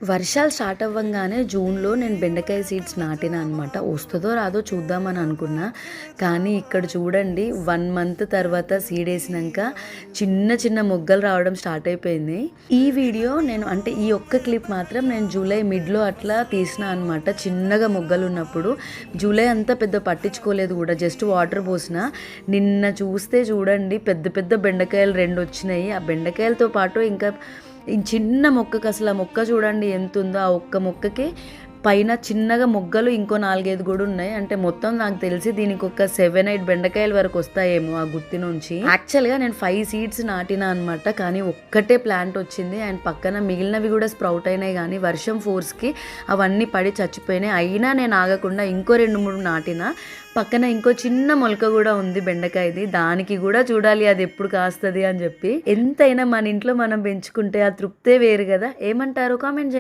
వర్షాలు స్టార్ట్ అవ్వంగానే జూన్‌లో నేను బెండకాయ సీడ్స్ నాటినా అనమాట. వస్తదో రాదో చూద్దామని అనుకున్నా. కానీ ఇక్కడ చూడండి 1 మంత్ తర్వాత సీడేసినంక చిన్న చిన్న మొగ్గలు రావడం స్టార్ట్ అయిపోయింది. ఈ వీడియో నేను అంటే ఈ ఒక్క క్లిప్ మాత్రం నేను జూలై మిడ్‌లో అట్లా తీసినా అనమాట. చిన్నగా మొగ్గలున్నప్పుడు. జూలై అంతా పెద్ద పట్టించుకోలేదు కూడా. జస్ట్ వాటర్ పోసినా. నిన్న చూస్తే చూడండి పెద్ద పెద్ద బెండకాయలు 2 వచ్చినాయి. ఆ బెండకాయలతో పాటు ఇంకా ఈ చిన్న మొక్కకి అసలు ఆ మొక్క చూడండి ఎంత ఉందో. ఆ ఒక్క మొక్కకి పైన చిన్నగా మొగ్గలు ఇంకో 4, 5 కూడా ఉన్నాయి. అంటే మొత్తం నాకు తెలిసి దీనికి ఒక 7, 8 బెండకాయల వరకు వస్తాయేమో ఆ గుత్తి నుంచి. యాక్చువల్గా నేను 5 సీడ్స్ నాటినా అనమాట. కానీ ఒక్కటే ప్లాంట్ వచ్చింది అండ్ పక్కన మిగిలినవి కూడా స్ప్రౌట్ అయినాయి. కానీ వర్షం ఫోర్స్కి అవన్నీ పడి చచ్చిపోయినాయి. అయినా నేను ఆగకుండా ఇంకో 2, 3 నాటినా. పక్కన ఇంకో చిన్న మొలక కూడా ఉంది బెండకాయది. దానికి కూడా చూడాలి అది ఎప్పుడు కాస్తుంది అని చెప్పి. ఎంతైనా మన ఇంట్లో మనం పెంచుకుంటే ఆ తృప్తే వేరు కదా. ఏమంటారు? కామెంట్